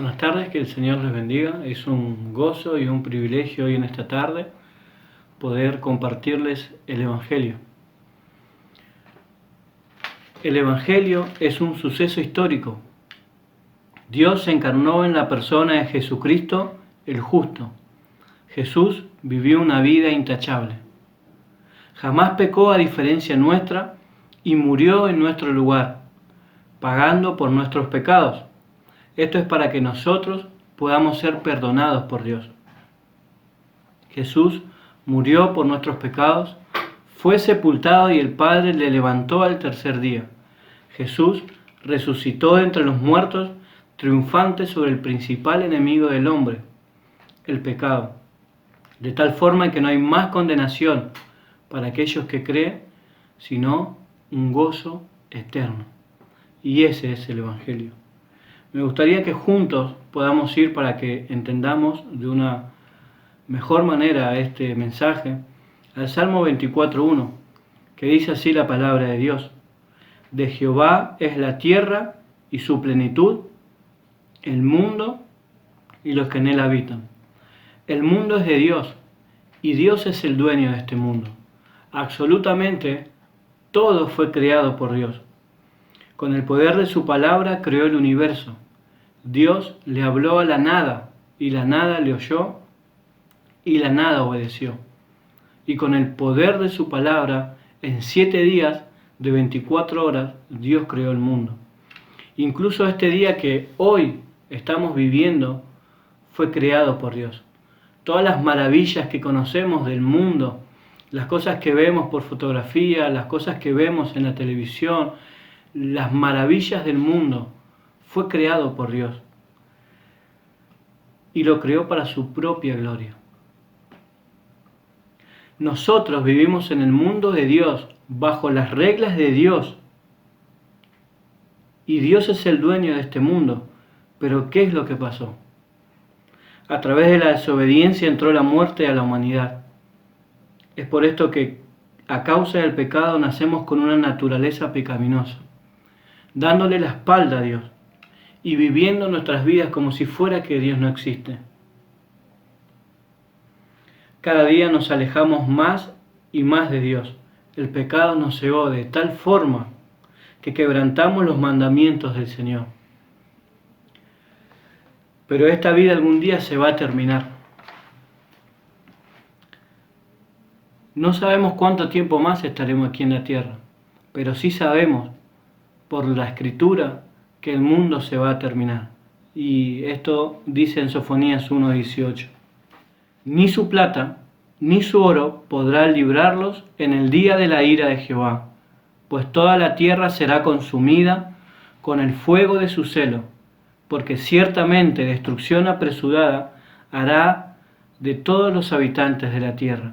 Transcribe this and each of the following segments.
Buenas tardes, que el Señor les bendiga. Es un gozo y un privilegio hoy en esta tarde poder compartirles el Evangelio. El Evangelio es un suceso histórico. Dios se encarnó en la persona de Jesucristo, el justo. Jesús vivió una vida intachable. Jamás pecó a diferencia nuestra y murió en nuestro lugar, pagando por nuestros pecados. Esto es para que nosotros podamos ser perdonados por Dios. Jesús murió por nuestros pecados, fue sepultado y el Padre le levantó al tercer día. Jesús resucitó de entre los muertos, triunfante sobre el principal enemigo del hombre, el pecado, de tal forma que no hay más condenación para aquellos que creen, sino un gozo eterno. Y ese es el Evangelio. Me gustaría que juntos podamos ir, para que entendamos de una mejor manera este mensaje, al Salmo 24:1, que dice así la palabra de Dios: de Jehová es la tierra y su plenitud, el mundo y los que en él habitan. El mundo es de Dios y Dios es el dueño de este mundo. Absolutamente todo fue creado por Dios. Con el poder de su palabra creó el universo. Dios le habló a la nada y la nada le oyó y la nada obedeció. Y con el poder de su palabra, en 7 días de 24 horas, Dios creó el mundo. Incluso este día que hoy estamos viviendo fue creado por Dios. Todas las maravillas que conocemos del mundo, las cosas que vemos por fotografía, las cosas que vemos en la televisión, las maravillas del mundo, fue creado por Dios. Y lo creó para su propia gloria. Nosotros vivimos en el mundo de Dios, bajo las reglas de Dios. Y Dios es el dueño de este mundo. Pero ¿qué es lo que pasó? A través de la desobediencia entró la muerte a la humanidad. Es por esto que a causa del pecado nacemos con una naturaleza pecaminosa, dándole la espalda a Dios y viviendo nuestras vidas como si fuera que Dios no existe. Cada día nos alejamos más y más de Dios. El pecado nos cegó de tal forma que quebrantamos los mandamientos del Señor. Pero esta vida algún día se va a terminar. No sabemos cuánto tiempo más estaremos aquí en la tierra, pero sí sabemos por la Escritura que el mundo se va a terminar. Y esto dice en Sofonías 1:18. Ni su plata ni su oro podrá librarlos en el día de la ira de Jehová, pues toda la tierra será consumida con el fuego de su celo, porque ciertamente destrucción apresurada hará de todos los habitantes de la tierra.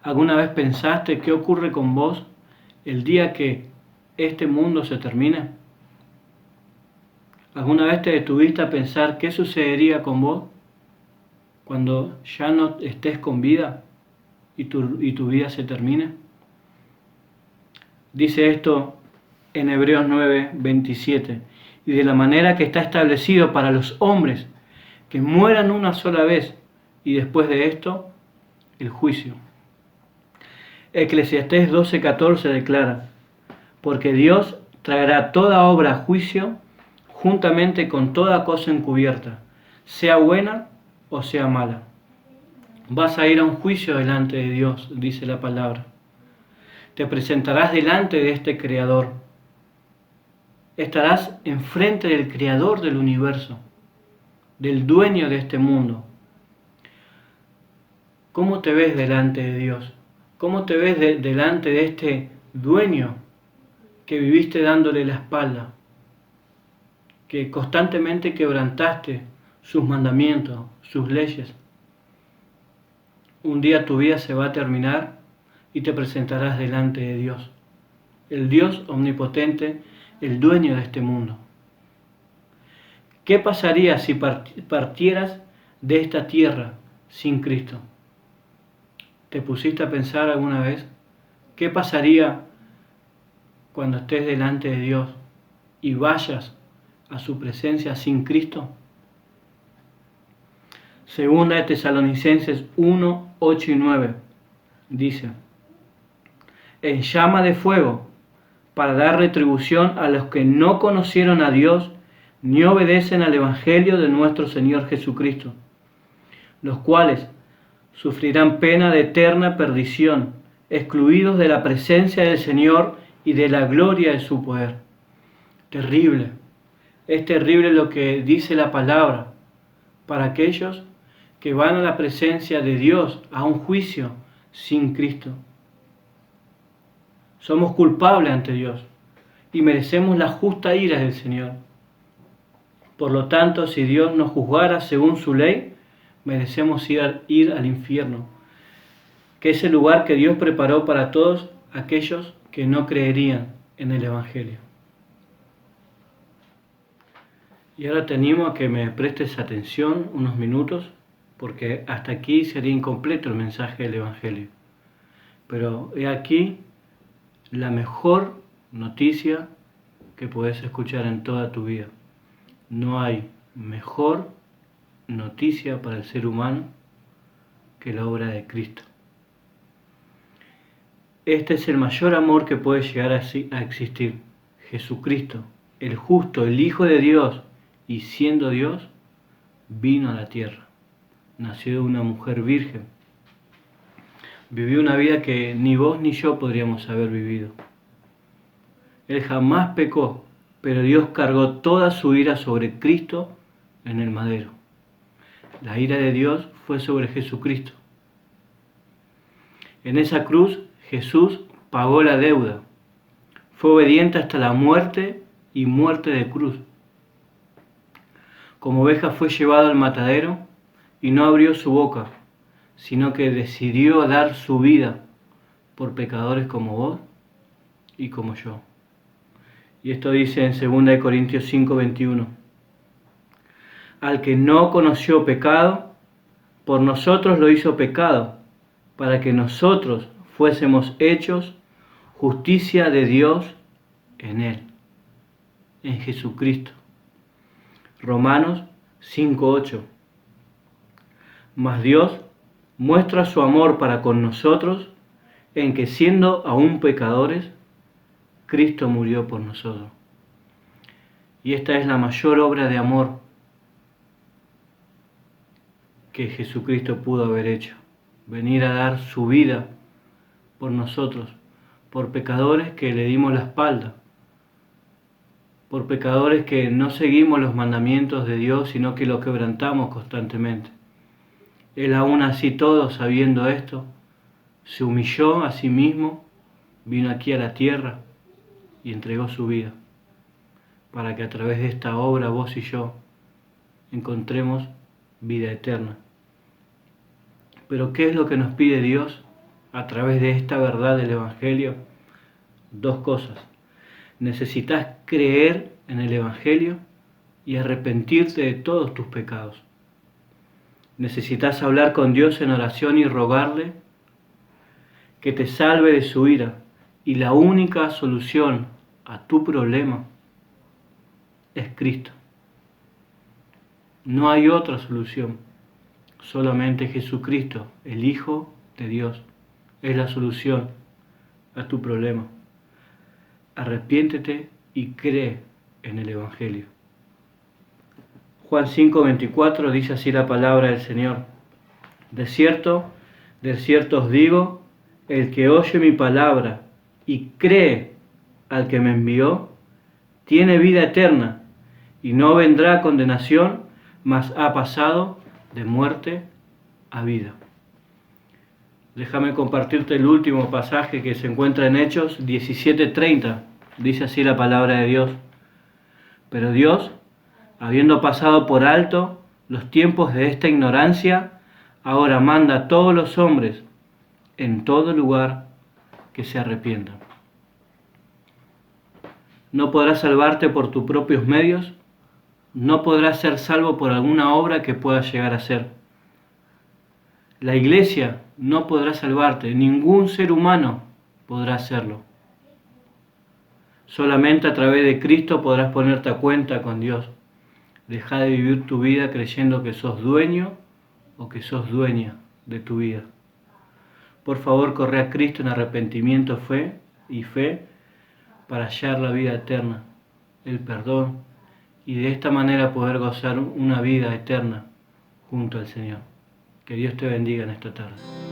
¿Alguna vez pensaste qué ocurre con vos el día que este mundo se termina? ¿Alguna vez te detuviste a pensar qué sucedería con vos cuando ya no estés con vida y tu vida se termine? Dice esto en Hebreos 9:27: y de la manera que está establecido para los hombres que mueran una sola vez, y después de esto, el juicio. Eclesiastés 12:14 declara: porque Dios traerá toda obra a juicio juntamente con toda cosa encubierta, sea buena o sea mala. Vas a ir a un juicio delante de Dios, dice la palabra. Te presentarás delante de este Creador. Estarás enfrente del Creador del universo, del dueño de este mundo. ¿Cómo te ves delante de Dios? ¿Cómo te ves delante de este dueño que viviste dándole la espalda, que constantemente quebrantaste sus mandamientos, sus leyes? Un día tu vida se va a terminar y te presentarás delante de Dios, el Dios omnipotente, el dueño de este mundo. ¿Qué pasaría si partieras de esta tierra sin Cristo? ¿Te pusiste a pensar alguna vez qué pasaría cuando estés delante de Dios y vayas a su presencia sin Cristo? Segunda de Tesalonicenses 1, 8 y 9 dice: en llama de fuego, para dar retribución a los que no conocieron a Dios ni obedecen al Evangelio de nuestro Señor Jesucristo, los cuales sufrirán pena de eterna perdición, excluidos de la presencia del Señor y de la gloria de su poder. Terrible, es terrible lo que dice la palabra para aquellos que van a la presencia de Dios, a un juicio sin Cristo. Somos culpables ante Dios y merecemos la justa ira del Señor. Por lo tanto, si Dios nos juzgara según su ley, merecemos ir al infierno, que es el lugar que Dios preparó para todos aquellos que no creerían en el Evangelio. Y ahora te animo a que me prestes atención unos minutos, porque hasta aquí sería incompleto el mensaje del Evangelio. Pero he aquí la mejor noticia que puedes escuchar en toda tu vida. No hay mejor noticia para el ser humano que la obra de Cristo. Este es el mayor amor que puede llegar a existir. Jesucristo, el justo, el Hijo de Dios, y siendo Dios, vino a la tierra. Nació de una mujer virgen. Vivió una vida que ni vos ni yo podríamos haber vivido. Él jamás pecó, pero Dios cargó toda su ira sobre Cristo en el madero. La ira de Dios fue sobre Jesucristo. En esa cruz Jesús pagó la deuda. Fue obediente hasta la muerte y muerte de cruz. Como oveja fue llevado al matadero y no abrió su boca, sino que decidió dar su vida por pecadores como vos y como yo. Y esto dice en 2 Corintios 5, 21. Al que no conoció pecado, por nosotros lo hizo pecado, para que nosotros fuésemos hechos justicia de Dios en Él, en Jesucristo. Romanos 5, 8. Mas Dios muestra su amor para con nosotros en que siendo aún pecadores, Cristo murió por nosotros. Y esta es la mayor obra de amor que Jesucristo pudo haber hecho. Venir a dar su vida por nosotros, por pecadores que le dimos la espalda, por pecadores que no seguimos los mandamientos de Dios, sino que lo quebrantamos constantemente. Él aún así todo, sabiendo esto, se humilló a sí mismo, vino aquí a la tierra y entregó su vida, para que a través de esta obra vos y yo encontremos vida eterna. Pero ¿qué es lo que nos pide Dios a través de esta verdad del Evangelio? Dos cosas. Necesitas creer en el Evangelio y arrepentirte de todos tus pecados. Necesitas hablar con Dios en oración y rogarle que te salve de su ira. Y la única solución a tu problema es Cristo. No hay otra solución. Solamente Jesucristo, el Hijo de Dios, es la solución a tu problema. Arrepiéntete y cree en el Evangelio. Juan 5:24 dice así la palabra del Señor: de cierto os digo, el que oye mi palabra y cree al que me envió, tiene vida eterna y no vendrá a condenación, mas ha pasado de muerte a vida. Déjame compartirte el último pasaje que se encuentra en Hechos 17:30. Dice así la palabra de Dios: pero Dios, habiendo pasado por alto los tiempos de esta ignorancia, ahora manda a todos los hombres en todo lugar que se arrepientan. No podrás salvarte por tus propios medios, no podrás ser salvo por alguna obra que puedas llegar a hacer. La iglesia no podrá salvarte, ningún ser humano podrá hacerlo. Solamente a través de Cristo podrás ponerte a cuenta con Dios. Deja de vivir tu vida creyendo que sos dueño o que sos dueña de tu vida. Por favor, corre a Cristo en arrepentimiento, fe para hallar la vida eterna, el perdón, y de esta manera poder gozar una vida eterna junto al Señor. Que Dios te bendiga en esta tarde.